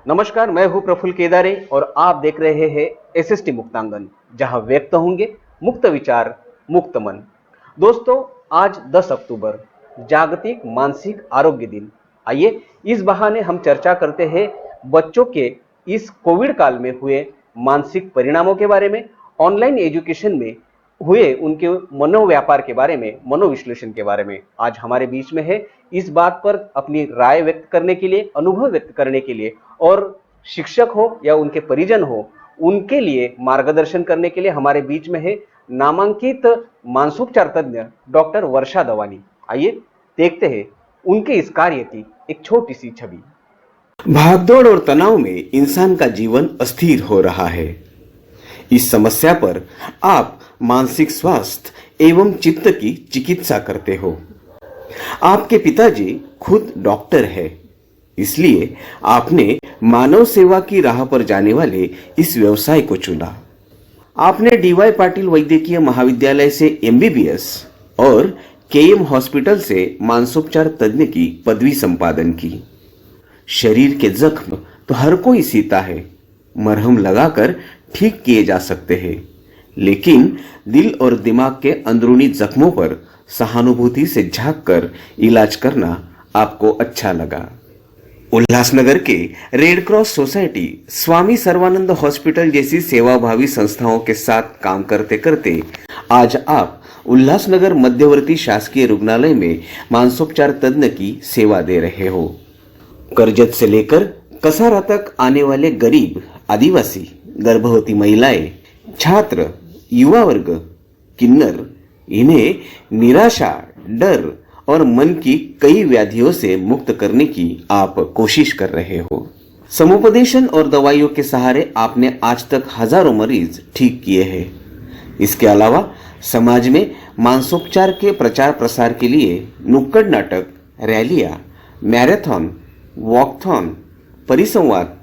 नमस्कार, मैं हूं प्रफुल्ल केदारे और आप देख रहे हैं एसएसटी मुक्तांगन, जहां व्यक्त होंगे मुक्त विचार, मुक्त मन। दोस्तों, आज 10 अक्टूबर जागतिक मानसिक आरोग्य दिन। आइए इस बहाने हम चर्चा करते हैं बच्चों के इस कोविड काल में हुए मानसिक परिणामों के बारे में, ऑनलाइन एजुकेशन में हुए उनके मनोव्यापार के बारे में, मनोविश्लेषण के बारे में। आज हमारे बीच में है इस बात पर अपनी राय व्यक्त करने के लिए, अनुभव व्यक्त करने के लिए और शिक्षक हो या उनके परिजन हो, उनके लिए मार्गदर्शन करने के लिए हमारे बीच में है नामांकित मानसोपचार तज्ञ डॉक्टर वर्षा दवानी। आइए देखते हैं उनके इस कार्य की एक छोटी सी छवि। भागदौड़ और तनाव में इंसान का जीवन अस्थिर हो रहा है। इस समस्या पर आप मानसिक स्वास्थ्य एवं चित्त की चिकित्सा करते हो। आपके पिताजी खुद डॉक्टर है, इसलिए आपने मानव सेवा की राह पर जाने वाले इस व्यवसाय को चुना। आपने डीवाई पाटिल वैद्यकीय महाविद्यालय से एमबीबीएस और केएम हॉस्पिटल से मानसोपचार तज्ञ की पदवी संपादन की। शरीर के जख्म तो हर कोई सीता है, मरहम लगाकर ठीक किए जा सकते हैं, लेकिन दिल और दिमाग के अंदरूनी जख्मों पर सहानुभूति से झांक कर इलाज करना आपको अच्छा लगा। उल्लासनगर के रेड क्रॉस सोसाइटी, स्वामी सर्वानंद हॉस्पिटल जैसी सेवाभावी संस्थाओं के साथ काम करते करते आज आप उल्लासनगर मध्यवर्ती शासकीय रुग्णालय में मानसोपचार तज्ञ की सेवा दे रहे हो। करजत से लेकर कसारा तक आने वाले गरीब, आदिवासी, गर्भवती महिलाएं, छात्र, युवा वर्ग, किन्नर, इन्हें निराशा, डर और मन की कई व्याधियों से मुक्त करने की आप कोशिश कर रहे हो। समुपदेशन और दवाइयों के सहारे आपने आज तक हजारों मरीज ठीक किए हैं। इसके अलावा समाज में मानसोपचार के प्रचार प्रसार के लिए नुक्कड़ नाटक, रैलियां, मैराथन, वॉकथॉन, परिसंवाद,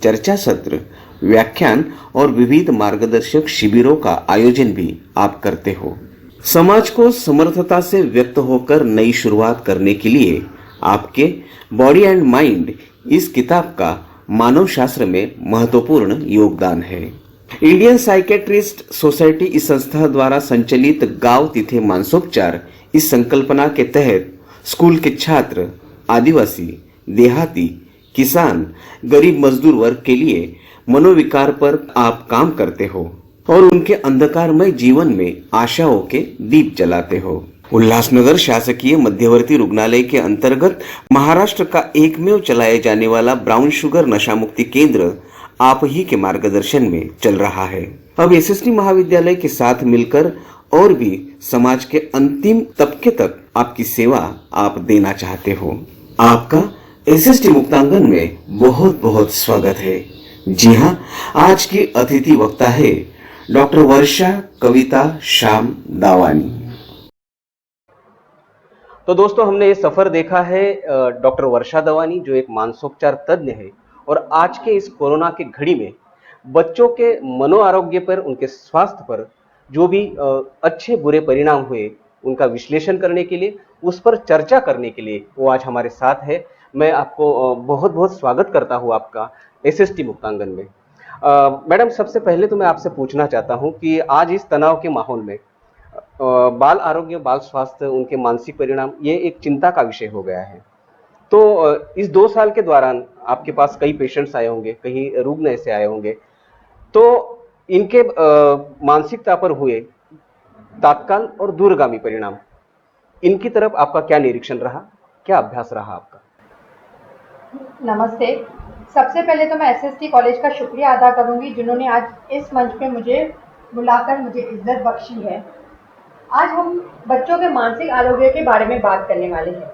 चर्चा सत्र, व्याख्यान और विविध मार्गदर्शक शिविरों का आयोजन भी आप करते हो। समाज को समर्थता से व्यक्त होकर नई शुरुआत करने के लिए आपके बॉडी एंड माइंड इस किताब का मानव शास्त्र में महत्वपूर्ण योगदान है। इंडियन साइकेट्रिस्ट सोसाइटी इस संस्था द्वारा संचालित गांव तिथे मानसोपचार इस संकल्पना के तहत स्कूल के छात्र, आदिवासी, देहाती, किसान, गरीब मजदूर वर्ग के लिए मनोविकार पर आप काम करते हो और उनके अंधकारमय जीवन में आशाओं के दीप जलाते हो। उल्लासनगर शासकीय मध्यवर्ती रुग्णालय के अंतर्गत महाराष्ट्र का एकमेव चलाए जाने वाला ब्राउन शुगर नशा मुक्ति केंद्र आप ही के मार्गदर्शन में चल रहा है। अब एसएसटी महाविद्यालय के साथ मिलकर और भी समाज के अंतिम तबके तक आपकी सेवा आप देना चाहते हो। आपका एसएसटी मुक्तांगन में बहुत बहुत स्वागत है। जी हाँ, आज की अतिथि वक्ता है डॉक्टर वर्षा कविता श्याम दावानी। तो दोस्तों, हमने ये सफर देखा है डॉक्टर वर्षा दवानी, जो एक मानसोपचार तज्ञ है और आज के इस कोरोना की घड़ी में बच्चों के मनो आरोग्य पर, उनके स्वास्थ्य पर जो भी अच्छे बुरे परिणाम हुए, उनका विश्लेषण करने के लिए, उस पर चर्चा करने के लिए वो आज हमारे साथ है। मैं आपको बहुत बहुत स्वागत करता हूँ आपका एसएसटी मुक्तांगन में। मैडम, सबसे पहले तो मैं आपसे पूछना चाहता हूं कि आज इस तनाव के माहौल में बाल आरोग्य, बाल स्वास्थ्य, उनके मानसिक परिणाम, ये एक चिंता का विषय हो गया है। तो इस 2 साल के दौरान आपके पास कई पेशेंट्स आए होंगे, कई रुग्ण ऐसे आए होंगे, तो इनके मानसिकता पर हुए तात्काल और दूरगामी परिणाम, इनकी तरफ आपका क्या निरीक्षण रहा, क्या अभ्यास रहा आपका? नमस्ते। सबसे पहले तो मैं एसएसटी कॉलेज का शुक्रिया अदा करूंगी, जिन्होंने आज इस मंच पे मुझे बुलाकर मुझे इज्जत बख्शी है। आज हम बच्चों के मानसिक आरोग्य के बारे में बात करने वाले हैं।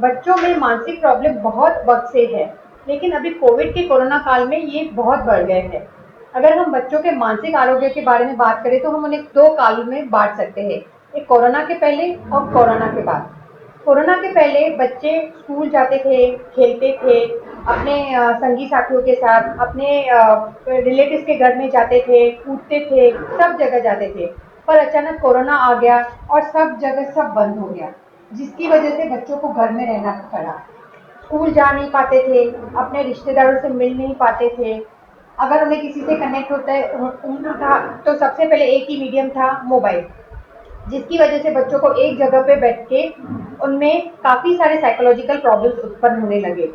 बच्चों में मानसिक प्रॉब्लम बहुत वक्त से है, लेकिन अभी कोविड के कोरोना काल में ये बहुत बढ़ गए हैं। अगर हम बच्चों के मानसिक आरोग्य के बारे में बात करें तो हम उन्हें 2 काल में बांट सकते हैं, एक कोरोना के पहले और कोरोना के बाद। कोरोना के पहले बच्चे स्कूल जाते थे, खेलते थे, अपने संगी साथियों के साथ, अपने रिलेटिव्स के घर में जाते थे, कूदते थे, सब जगह जाते थे। पर अचानक कोरोना आ गया और सब जगह सब बंद हो गया, जिसकी वजह से बच्चों को घर में रहना पड़ा। स्कूल जा नहीं पाते थे, अपने रिश्तेदारों से मिल नहीं पाते थे। अगर उन्हें किसी से कनेक्ट होना था तो सबसे पहले एक ही मीडियम था, मोबाइल, जिसकी वजह से बच्चों को एक जगह पे बैठ के उनमें काफ़ी सारे साइकोलॉजिकल प्रॉब्लम्स उत्पन्न होने लगे।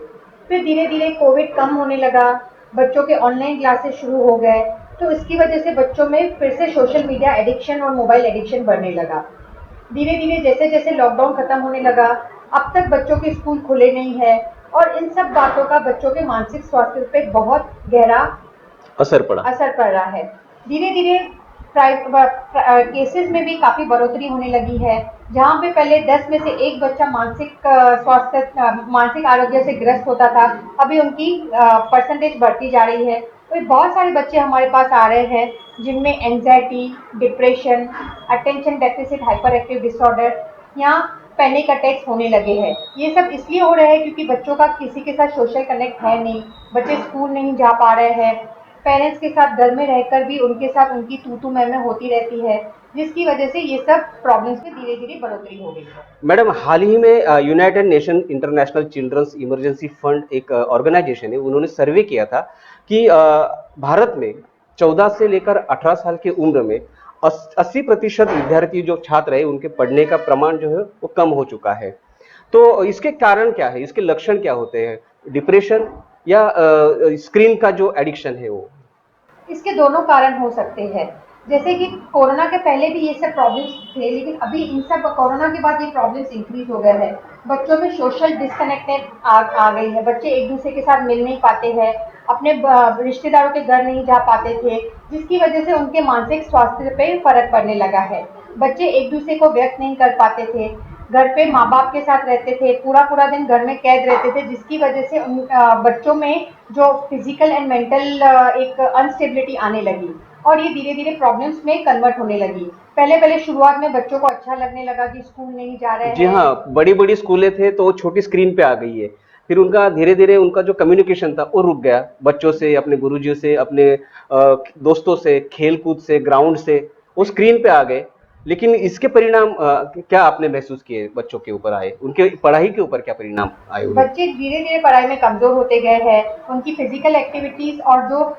फिर धीरे धीरे कोविड कम होने लगा, बच्चों के ऑनलाइन क्लासेस शुरू हो गए, तो इसकी वजह से बच्चों में फिर से सोशल मीडिया एडिक्शन और मोबाइल एडिक्शन बढ़ने लगा। धीरे धीरे जैसे जैसे लॉकडाउन खत्म होने लगा, अब तक बच्चों के स्कूल खुले नहीं है, और इन सब बातों का बच्चों के मानसिक स्वास्थ्य पे बहुत गहरा असर पड़ा। असर पड़ रहा है। धीरे धीरे केसेस में भी काफ़ी बढ़ोतरी होने लगी है। जहाँ पे पहले 10 में से एक बच्चा मानसिक आरोग्य से ग्रस्त होता था, अभी उनकी परसेंटेज बढ़ती जा रही है। तो बहुत सारे बच्चे हमारे पास आ रहे हैं जिनमें anxiety, depression, attention deficit hyper active disorder या पैनिक अटैक्स होने लगे हैं। ये सब इसलिए हो रहे हैं क्योंकि बच्चों का किसी के साथ सोशल कनेक्ट है नहीं, बच्चे स्कूल नहीं जा पा रहे हैं, पेरेंट्स के साथ घर में रहकर भी उनके साथ उनकी तू-तू मैं-मैं होती रहती है, जिसकी वजह से ये सब प्रॉब्लम्स में धीरे-धीरे बढ़ोतरी हो गई है। मैडम, हाल ही में United Nation International Children's Emergency Fund एक ऑर्गेनाइजेशन है, उन्होंने सर्वे किया था कि भारत में 14 से लेकर 18 साल की उम्र में 80% विद्यार्थी जो छात्र है उनके पढ़ने का प्रमाण जो है वो कम हो चुका है। तो इसके कारण क्या है, इसके लक्षण क्या होते हैं? डिप्रेशन या स्क्रीन का जो एडिक्शन है वो? इसके दोनों कारण हो सकते हैं। जैसे कि कोरोना के पहले भी ये सब प्रॉब्लम्स थे, लेकिन अभी इन सब कोरोना के बाद ये प्रॉब्लम्स इंक्रीज हो गए हैं। बच्चों में सोशल डिस्कनेक्टेड आ गई है, बच्चे एक दूसरे के साथ मिल नहीं पाते हैं, अपने रिश्तेदारों के घर नहीं जा पाते थे, जिसकी वजह से उनके मानसिक स्वास्थ्य पे फर्क पड़ने लगा है। बच्चे एक दूसरे को व्यक्त नहीं कर पाते थे, घर पे माँ बाप के साथ रहते थे, पूरा पूरा दिन घर में कैद रहते थे, जिसकी वजह से बच्चों में जो फिजिकल एंड मेंटल एक अनस्टेबिलिटी आने लगी, और ये धीरे धीरे प्रॉब्लम्स में कन्वर्ट होने लगी। पहले पहले शुरुआत में बच्चों को अच्छा लगने लगा कि स्कूल नहीं जा रहे जी हैं। हाँ, बड़ी-बड़ी स्कूलें थे तो वो छोटी स्क्रीन पे आ गई है। फिर उनका धीरे-धीरे उनका जो कम्युनिकेशन था वो रुक गया। बच्चों से, अपने गुरुजियों से, अपने दोस्तों से, खेल-कूद से, ग्राउंड से, वो स्क्रीन पे आ गए। लेकिन इसके परिणाम क्या आपने महसूस किए बच्चों के ऊपर आए? उनके पढ़ाई के ऊपर क्या परिणाम आए उन्हें? बच्चे धीरे धीरे पढ़ाई में कमजोर होते गए हैं, उनकी फिजिकल एक्टिविटीज और जो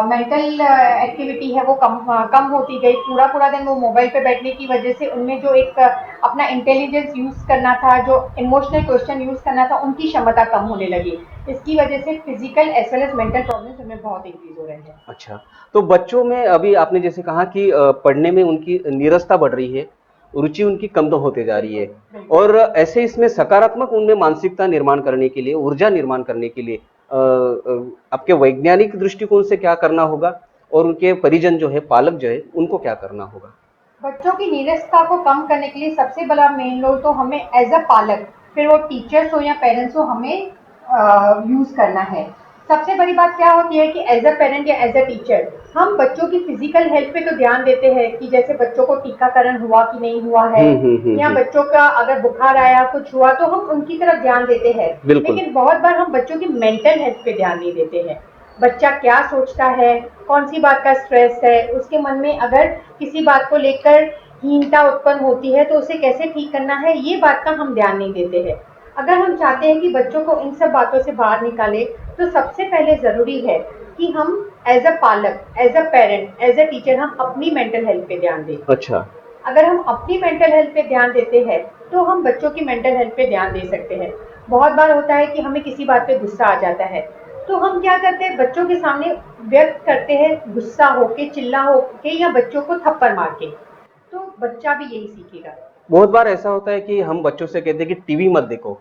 मेंटल एक्टिविटी है वो कम होती गई। पूरा पूरा दिन वो मोबाइल पे बैठने की वजह से उनमें जो एक अपना इंटेलिजेंस यूज करना था, जो इमोशनल क्वेश्चन यूज करना था, उनकी क्षमता कम होने लगी। इसकी वजह से physical as well as mental problems उनमें बहुत इंक्रीज हो रहे हैं। अच्छा, तो बच्चों में अभी आपने जैसे कहा कि पढ़ने में उनकी नीरसता बढ़ रही है, रुचि उनकी कम तो होते जा रही है, बिल्कुल। और ऐसे इसमें सकारात्मक उनमें मानसिकता निर्माण करने के लिए, ऊर्जा निर्माण करने के लिए आपके वैज्ञानिक दृष्टिकोण से क्या करना होगा, और उनके परिजन जो है, पालक जो है, उनको क्या करना होगा? बच्चों की नीरसता को कम करने के लिए सबसे बड़ा मेन रोल तो हमें एज अ पालक, फिर वो टीचर्स हो या पेरेंट्स हो, हमें यूज करना है। सबसे बड़ी बात क्या होती है कि एज अ पेरेंट या एज अ टीचर हम बच्चों की फिजिकल हेल्थ पे तो ध्यान देते हैं कि जैसे बच्चों को टीकाकरण हुआ कि नहीं हुआ है, या हम्म। बच्चों का अगर बुखार आया कुछ हुआ तो हम उनकी तरफ ध्यान देते हैं। बिल्कुल। लेकिन बहुत बार हम बच्चों की मेंटल हेल्थ पे ध्यान नहीं देते हैं। बच्चा क्या सोचता है, कौन सी बात का स्ट्रेस है, उसके मन में अगर किसी बात को लेकर हीनता उत्पन्न होती है तो उसे कैसे ठीक करना है, ये बात का हम ध्यान नहीं देते हैं। अगर हम चाहते हैं कि बच्चों को इन सब बातों से बाहर निकालें, तो सबसे पहले ज़रूरी है कि हम एज अ पालक, as a parent, as a teacher हम अपनी मेंटल हेल्थ पे ध्यान दें। अच्छा। अगर हम अपनी मेंटल हेल्थ पे ध्यान देते हैं तो हम बच्चों की मेंटल हेल्थ पे ध्यान दे सकते हैं। बहुत बार होता है कि हमें किसी बात पे गुस्सा आ जाता है, तो हम क्या करते हैं, बच्चों के सामने व्यक्त करते हैं, गुस्सा होके, चिल्ला होके, या बच्चों को थप्पड़ मार के, तो बच्चा भी यही सीखेगा। बहुत बार ऐसा होता है कि हम बच्चों से कहते हैं कि टीवी मत देखो,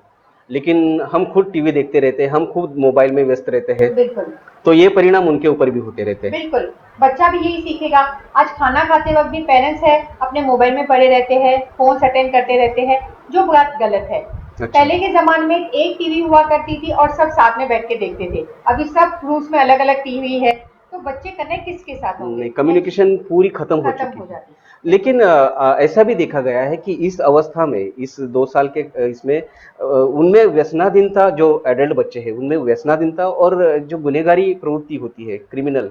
लेकिन हम खुद टीवी देखते रहते हैं, हम खुद मोबाइल में व्यस्त रहते हैं, बिल्कुल। तो ये परिणाम उनके ऊपर भी होते रहते हैं। बिल्कुल, बच्चा भी यही सीखेगा। आज खाना खाते वक्त भी पेरेंट्स है अपने मोबाइल में पड़े रहते हैं, फोन अटेंड करते रहते हैं, जो बात गलत है। अच्छा। पहले के जमाने में एक टीवी हुआ करती थी और सब साथ में बैठ के देखते थे। अभी सब रूम्स में अलग अलग टीवी है, तो बच्चे कनेक्ट किसके साथ होंगे? नहीं, कम्युनिकेशन पूरी खत्म हो खत्म चुकी हो है। जाती। लेकिन ऐसा भी देखा गया है कि इस अवस्था में, इस 2 साल के इसमें उनमें व्यसनाधीनता, जो एडल्ट बच्चे हैं उनमें व्यसनाधीनता और जो गुनहगारी प्रवृत्ति होती है, क्रिमिनल,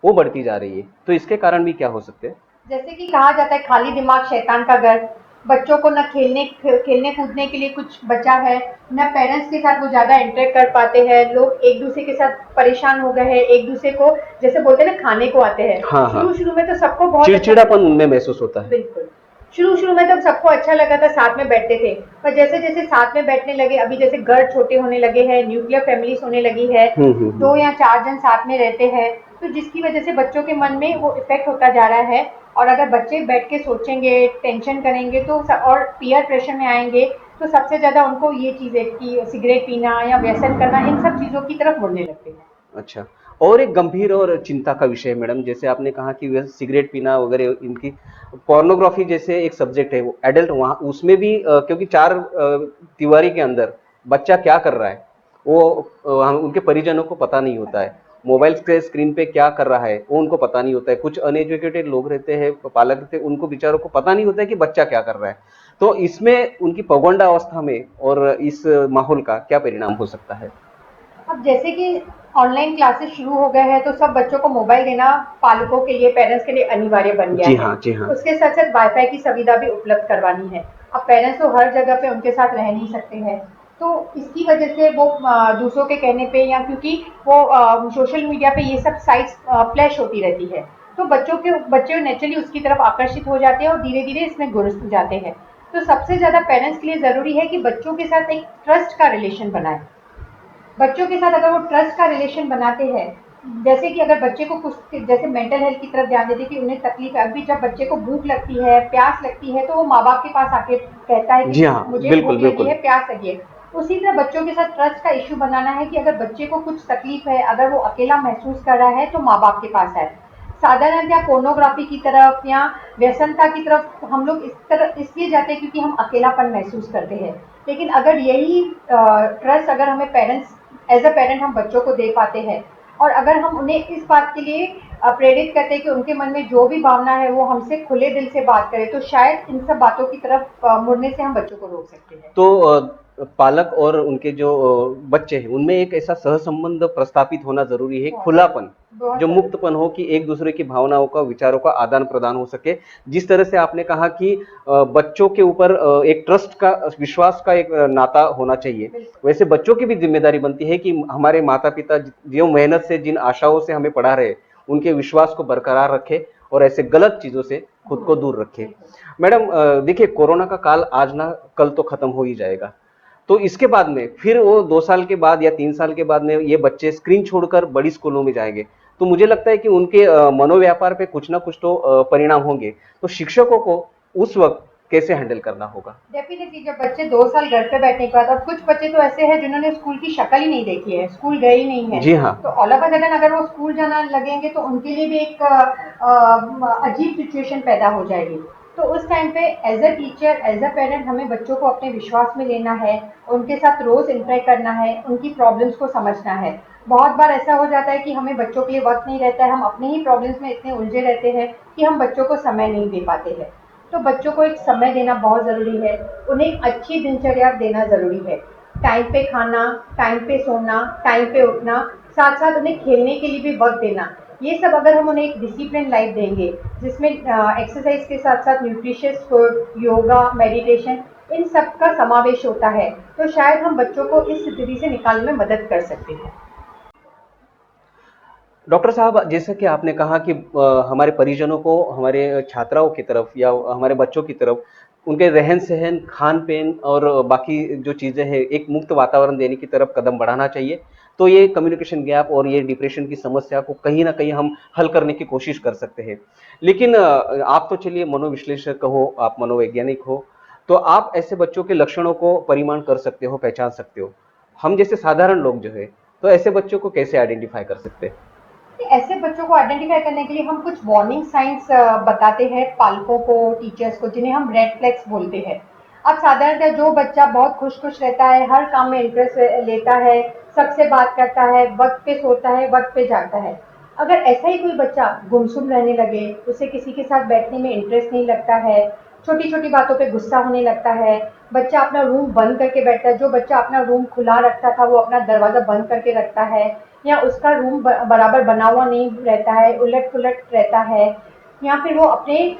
वो बढ़ती जा रही है। तो इसके कारण भी क्या हो सकते हैं? जैसे कि कहा जाता है खाली दिमाग शैतान का घर, बच्चों को न खेलने कूदने के लिए कुछ बचा है, न पेरेंट्स के साथ वो ज़्यादा इंटरेक्ट कर पाते हैं। लोग एक दूसरे के साथ परेशान हो गए हैं, एक दूसरे को जैसे बोलते हैं ना खाने को आते हैं। हाँ हाँ, शुरू-शुरू में तो सबको बहुत अच्छा लगा। चिड़चिड़ापन उनमें महसूस होता है। बिल्कुल। शुरू-शुरू में तो सबको अच्छा लगा था, साथ में बैठते थे। पर जैसे-जैसे साथ में बैठने लगे, अभी जैसे घर छोटे होने लगे हैं, न्यूक्लियर फैमिलीज़ होने लगी है, 2 या 4 जन साथ में रहते हैं, तो जिसकी वजह से बच्चों के मन में वो इफ़ेक्ट होता जा रहा है। और अगर बच्चे बैठ के सोचेंगे, टेंशन करेंगे तो और पीयर प्रेशर में आएँगे, तो सबसे ज़्यादा उनको ये चीज़ें कि सिगरेट पीना या व्यसन करना, इन सब चीज़ों की तरफ मुड़ने लगते हैं। अच्छा, और एक गंभीर और चिंता का विषय है मैडम, जैसे आपने कहा कि वह सिगरेट पीना वगैरह इनकी पोर्नोग्राफी जैसे एक सब्जेक्ट है वो एडल्ट, वहाँ उसमें भी क्योंकि चार दीवारी के अंदर बच्चा क्या कर रहा है वो उनके परिजनों को पता नहीं होता है। मोबाइल के स्क्रीन पे क्या कर रहा है वो उनको पता नहीं होता है। कुछ अनएजुकेटेड लोग रहते हैं, पालक रहते हैं, उनको बेचारों को पता नहीं होता है कि बच्चा क्या कर रहा है। तो इसमें उनकी पगडंड अवस्था में और इस माहौल का क्या परिणाम हो सकता है? अब जैसे कि ऑनलाइन क्लासेस शुरू हो गए हैं, तो सब बच्चों को मोबाइल देना पालकों के लिए, पेरेंट्स के लिए अनिवार्य बन गया जी है। हाँ, जी हाँ। उसके साथ-साथ वाईफ़ाई की सुविधा भी उपलब्ध करवानी है। अब पेरेंट्स तो हर जगह पे उनके साथ रह नहीं सकते हैं, तो इसकी वजह से वो दूसरों के कहने पे या क्योंकि वो सोशल मीडिया पे ये सब साइट्स फ्लैश होती रहती है, तो बच्चे नेचुरली उसकी तरफ आकर्षित हो जाते हैं और धीरे-धीरे इसमें घुस जाते हैं। तो सबसे ज़्यादा पेरेंट्स के लिए ज़रूरी है कि बच्चों के साथ एक ट्रस्ट का रिलेशन बनाएँ। बच्चों के साथ अगर वो ट्रस्ट का रिलेशन बनाते हैं, जैसे कि अगर बच्चे को कुछ जैसे मेंटल हेल्थ की तरफ ध्यान देते कि उन्हें तकलीफ है, अभी जब बच्चे को भूख लगती है, प्यास लगती है, तो वो माँ बाप के पास आके कहता है जी कि हाँ, मुझे बिल्कुल, भूख लगी बिल्कुल। है, प्यास लगी है। उसी तरह बच्चों के साथ ट्रस्ट का इश्यू बनाना है कि अगर बच्चे को कुछ तकलीफ है, अगर वो अकेला महसूस कर रहा है, तो माँ बाप के पास आए। साधारणतः पोर्नोग्राफी की तरफ या व्यसनता की तरफ हम लोग इस तरह इसलिए जाते हैं क्योंकि हम अकेलापन महसूस करते हैं। लेकिन अगर यही ट्रस्ट अगर हमें पेरेंट्स एज अ पेरेंट हम बच्चों को दे पाते हैं और अगर हम उन्हें इस बात के लिए प्रेरित करते हैं कि उनके मन में जो भी भावना है वो हमसे खुले दिल से बात करें, तो शायद इन सब बातों की तरफ मुड़ने से हम बच्चों को रोक सकते हैं। तो पालक और उनके जो बच्चे हैं उनमें एक ऐसा सहसंबंध प्रस्थापित होना जरूरी है, बहुत खुलापन, बहुत जो जरूरी मुक्तपन हो कि एक दूसरे की भावनाओं का, विचारों का आदान प्रदान हो सके। जिस तरह से आपने कहा कि बच्चों के ऊपर एक ट्रस्ट का, विश्वास का एक नाता होना चाहिए, बिल्कुल। वैसे बच्चों की भी जिम्मेदारी बनती है कि हमारे माता पिता जो मेहनत से, जिन आशाओं से हमें पढ़ा रहे, उनके विश्वास को बरकरार रखे और ऐसे गलत चीजों से खुद को दूर रखे। बिल्कुल। मैडम देखिए, कोरोना का काल आज ना कल तो खत्म हो ही जाएगा, तो इसके बाद में फिर वो 2 साल के बाद या 3 साल के बाद में ये बच्चे स्क्रीन छोड़कर बड़ी स्कूलों में जाएंगे, तो मुझे लगता है कि उनके मनोव्यापार पे कुछ ना कुछ तो परिणाम होंगे। तो शिक्षकों को उस वक्त कैसे हैंडल करना होगा? डेफिनेटली जब बच्चे 2 साल घर पे बैठने के बाद, और कुछ बच्चे तो ऐसे हैं जिन्होंने स्कूल की शक्ल ही नहीं देखी है, स्कूल गए ही नहीं है, जी हाँ। तो ऑल ऑफ अ सडन अगर वो स्कूल जाना लगेंगे तो उनके लिए भी एक अजीब सिचुएशन पैदा हो जाएगी। तो उस टाइम पे as a teacher, as a parent, हमें बच्चों को अपने विश्वास में लेना है, उनके साथ रोज इंटरेक्ट करना है, उनकी प्रॉब्लम्स को समझना है। बहुत बार ऐसा हो जाता है कि हमें बच्चों के लिए वक्त नहीं रहता है, हम अपने ही प्रॉब्लम्स में इतने उलझे रहते हैं कि हम बच्चों को समय नहीं दे पाते हैं। तो बच्चों को एक समय देना बहुत ज़रूरी है, उन्हें एक अच्छी दिनचर्या देना ज़रूरी है। टाइम पे खाना, टाइम पे सोना, टाइम पे उठना, साथ-साथ उन्हें खेलने के लिए भी वक़्त देना। ये सब अगर हम उन्हें एक डिसिप्लिन लाइफ़ देंगे, जिसमें एक्सरसाइज़ के साथ-साथ न्यूट्रिशियस फूड, योगा, मेडिटेशन, इन सब का समावेश होता है, तो शायद हम बच्चों को इस स्थिति से निकालने में मदद कर सकते हैं। डॉक्टर साहब, जैसा कि आपने कहा कि हमारे परिजनों को हमारे छात्राओं की तरफ या हमारे बच्चों की तरफ उनके रहन-सहन, खान-पीन और बाकी जो चीज़ें हैं, एक मुक्त वातावरण देने की तरफ कदम बढ़ाना चाहिए। तो ये कम्युनिकेशन गैप और ये डिप्रेशन की समस्या को कहीं न कहीं हम हल करने की कोशिश कर सकते हैं। लेकिन आप तो चलिए मनोविश्लेषक हो, आप मनोवैज्ञानिक हो, तो आप ऐसे बच्चों के लक्षणों को परिमाण कर सकते हो, पहचान सकते हो। हम जैसे साधारण लोग जो हैं, तो ऐसे बच्चों को कैसे आइडेंटिफ़ाई कर सकते हैं? ऐसे बच्चों को आइडेंटिफाई करने के लिए हम कुछ वार्निंग साइंस बताते हैं पालकों को, टीचर्स को, जिन्हें हम रेड फ्लैग्स बोलते हैं। अब साधारणतः जो बच्चा बहुत खुश-खुश रहता है, हर काम में इंटरेस्ट लेता है, सबसे बात करता है, वक्त पे सोता है, वक्त पे जागता है। अगर ऐसा ही कोई बच्चा गुमसुम रहने लगे, उसे किसी के साथ बैठने में इंटरेस्ट नहीं लगता है, छोटी-छोटी बातों पे गुस्सा होने लगता है, बच्चा अपना रूम बंद करके बैठता है, जो बच्चा अपना रूम खुला रखता था वो अपना दरवाज़ा बंद करके रखता है, या उसका रूम बराबर बना हुआ नहीं रहता है, उलट-पुलट रहता है, या फिर वो अपने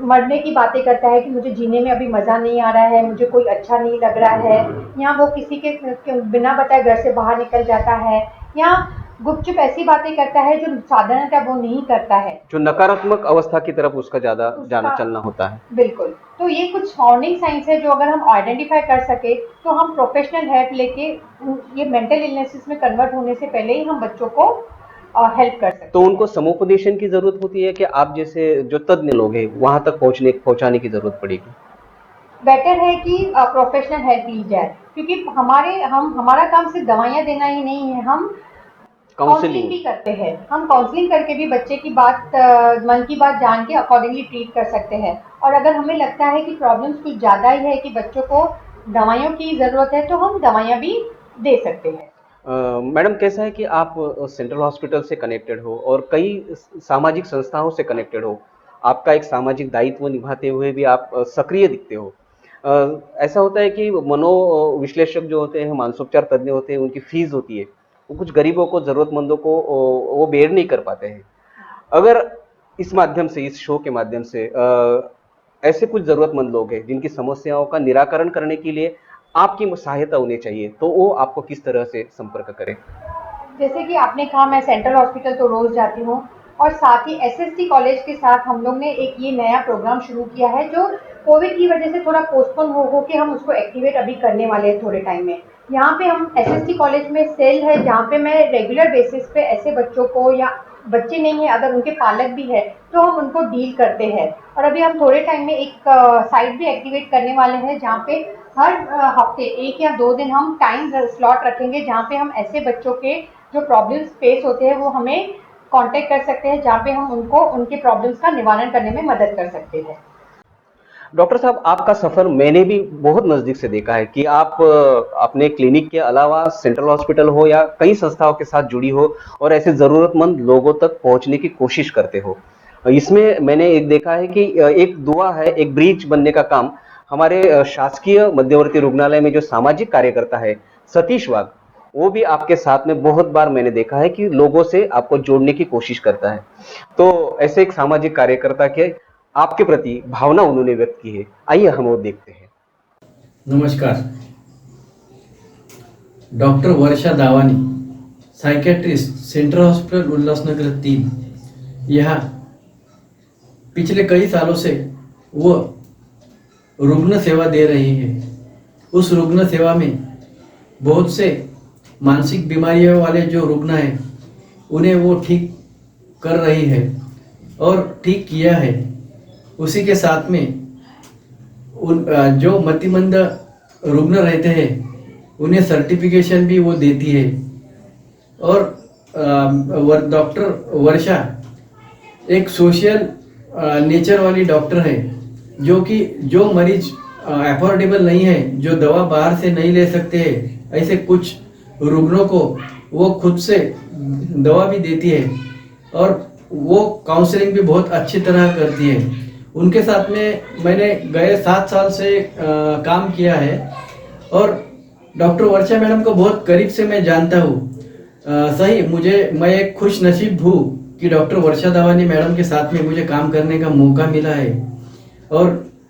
मरने की बातें करता है कि मुझे जीने में अभी मज़ा नहीं आ रहा है, मुझे कोई अच्छा नहीं लग रहा है, या वो किसी के बिना बताए घर से बाहर निकल जाता है, या गुपचुप ऐसी बातें करता है जो साधारणतः वो नहीं करता है। जो नकारात्मक अवस्था की तरफ उसका ज़्यादा जाना उसका चलना होता है। बिल्कुल। तो ये कुछ वार्निंग साइंस है जो अगर हम आइडेंटिफाई कर सके तो हम प्रोफेशनल हेल्प लेके ये मेंटल इलनेसेस में कन्वर्ट होने से पहले ही हम बच्चों को हेल्प कर तो सकते हैं। उनको समुपदेशन की ज़रूरत होती है कि आप जैसे जो तज्ञ लोग हैं, वहाँ तक पहुँचाने की ज़रूरत पड़ेगी? बेटर है कि प्रोफेशनल हेल्प ली जाए, क्योंकि हमारा काम सिर्फ दवाइयाँ देना ही नहीं है, हम काउंसलिंग काउंसलिंग। भी करते हैं। हम काउंसलिंग करके भी बच्चे की बात मन की बात जान के अकॉर्डिंगली ट्रीट कर सकते हैं। और अगर हमें लगता है कि प्रॉब्लम्स कुछ ज़्यादा ही है कि बच्चों को दवाइयों की ज़रूरत है तो हम दवाइयाँ भी दे सकते हैं। मैडम कैसा है कि आप सेंट्रल हॉस्पिटल से कनेक्टेड हो और कई सामाजिक संस्थाओं से कनेक्टेड हो। आपका एक सामाजिक दायित्व निभाते हुए भी आप सक्रिय दिखते हो। ऐसा होता है कि विश्लेषक जो होते हैं, मानसोपचार तज्ञ होते हैं, उनकी फीस होती है, वो कुछ गरीबों को, ज़रूरतमंदों को वो बेयर नहीं कर पाते हैं। अगर इस माध्यम से, इस शो के माध्यम से ऐसे कुछ ज़रूरतमंद लोग हैं जिनकी समस्याओं का निराकरण करने के लिए आपकी सहायता होनी चाहिए, तो वो आपको किस तरह से संपर्क करें? जैसे कि आपने कहा, मैं सेंट्रल हॉस्पिटल तो रोज़ जाती हूँ, और साथ ही एसएसटी कॉलेज के साथ हम लोग ने एक ये नया प्रोग्राम शुरू किया है जो कोविड की वजह से थोड़ा पोस्टपोन हो के हम उसको एक्टिवेट अभी करने वाले हैं थोड़े टाइम में। यहाँ पे हम एसएसटी कॉलेज में सेल है जहाँ पे मैं रेगुलर बेसिस पे ऐसे बच्चों को, या बच्चे नहीं है अगर उनके पालक भी है तो हम उनको डील करते हैं। और अभी हम थोड़े टाइम में एक साइट भी एक्टिवेट करने वाले हैं जहाँ पे हर हफ्ते 1 या 2 दिन हम टाइम स्लॉट रखेंगे जहाँ पे हम ऐसे बच्चों के जो प्रॉब्लम्स फेस होते हैं वो हमें कांटेक्ट कर सकते हैं, जहाँ पे हम उनको उनके प्रॉब्लम्स का निवारण करने में मदद कर सकते हैं। डॉक्टर साहब, आपका सफ़र मैंने भी बहुत नज़दीक से देखा है कि आप अपने क्लिनिक के अलावा सेंट्रल हॉस्पिटल हो या कई संस्थाओं के साथ जुड़ी हो और ऐसे ज़रूरतमंद लोगों तक पहुंचने की कोशिश करते हो। इसमें मैंने एक देखा है कि एक दुआ है, एक ब्रिज बनने का काम हमारे शासकीय मध्यवर्ती रुग्णालय में जो सामाजिक कार्यकर्ता है, सतीश वाघ, वो भी आपके साथ में बहुत बार मैंने देखा है कि लोगों से आपको जोड़ने की कोशिश करता है। तो ऐसे एक सामाजिक कार्यकर्ता के आपके प्रति भावना उन्होंने व्यक्त की है। आइए हम वो देखते हैं। नमस्कार। डॉक्टर वर्षा दावानी, साइकेट्रिस्ट, सेंट्रल हॉस्पिटल उल्लासनगर 3। यहाँ पिछले कई सालों से वो रुग्ण सेवा दे रही है। उस रुग्ण सेवा में बहुत से मानसिक बीमारियों वाले जो रुग्ण हैं उन्हें वो ठीक कर रही है और ठीक किया है। उसी के साथ में जो मतिमंद रुग्ण रहते हैं उन्हें सर्टिफिकेशन भी वो देती है। और डॉक्टर वर्षा एक सोशल नेचर वाली डॉक्टर है, जो कि जो मरीज अफोर्डेबल नहीं है, जो दवा बाहर से नहीं ले सकते हैं, ऐसे कुछ रुग्णों को वो खुद से दवा भी देती है और वो काउंसलिंग भी बहुत अच्छी तरह करती है। उनके साथ में मैंने गए 7 साल से काम किया है और डॉक्टर वर्षा मैडम को बहुत करीब से मैं जानता हूँ। सही मैं एक खुश नसीब हूँ कि डॉक्टर वर्षा दावानी मैडम के साथ में मुझे काम करने का मौका मिला है। और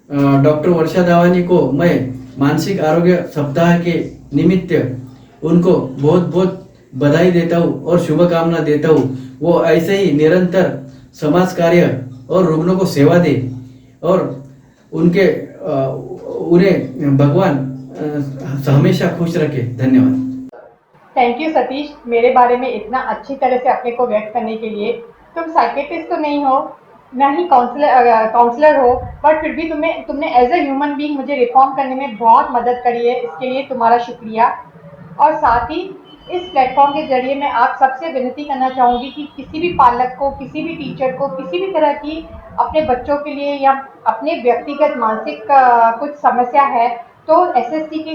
डॉक्टर वर्षा दावानी को मैं मानसिक आरोग्य सप्ताह के निमित्त उनको बहुत बहुत बधाई देता हूँ और शुभकामना देता हूँ। वो ऐसे ही निरंतर समाज कार्य और रुग्णों को सेवा दे और उन्हें भगवान हमेशा खुश रखे। धन्यवाद। थैंक यू सतीश, मेरे बारे में इतना अच्छी तरह से अपने को व्यक्त करने के लिए। तुम साइकेट्रिस्ट तो नहीं हो, ना ही काउंसलर हो, बट फिर भी तुमने एज अ ह्यूमन बीइंग मुझे रिफॉर्म करने में बहुत मदद करी है, इसके लिए तुम्हारा शुक्रिया। और साथ ही इस प्लेटफॉर्म के जरिए मैं आप सबसे विनती करना चाहूँगी कि किसी भी पालक को, किसी भी टीचर को, किसी भी तरह की अपने बच्चों के लिए या अपने व्यक्तिगत मानसिक कुछ समस्या है तो एसएसटी के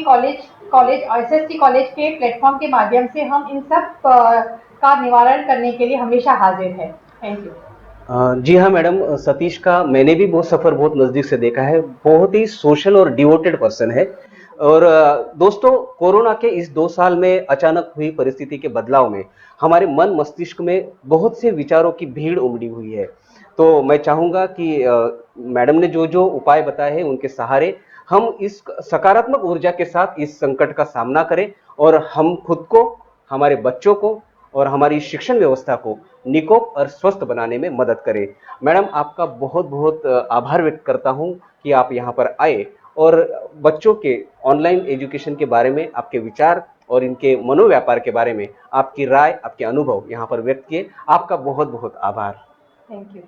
एसएसटी कॉलेज के प्लेटफॉर्म के माध्यम से हम इन सब का निवारण करने के लिए हमेशा हाजिर है। Thank you. जी हाँ मैडम, सतीश का मैंने भी बहुत सफ़र बहुत नज़दीक से देखा है। बहुत ही सोशल और डिवोटेड पर्सन है। और दोस्तों, कोरोना के इस 2 साल में अचानक हुई परिस्थिति के बदलाव में हमारे मन मस्तिष्क में बहुत से विचारों की भीड़ उमड़ी हुई है। तो मैं चाहूंगा कि मैडम ने जो जो उपाय बताए हैं उनके सहारे हम इस सकारात्मक ऊर्जा के साथ इस संकट का सामना करें और हम खुद को, हमारे बच्चों को और हमारी शिक्षण व्यवस्था को निकोप और स्वस्थ बनाने में मदद करें। मैडम, आपका बहुत बहुत आभार व्यक्त करता हूं कि आप यहाँ पर आए और बच्चों के ऑनलाइन एजुकेशन के बारे में आपके विचार और इनके मनोव्यापार के बारे में आपकी राय, आपके अनुभव यहाँ पर व्यक्त किए। आपका बहुत बहुत आभार। Thank you.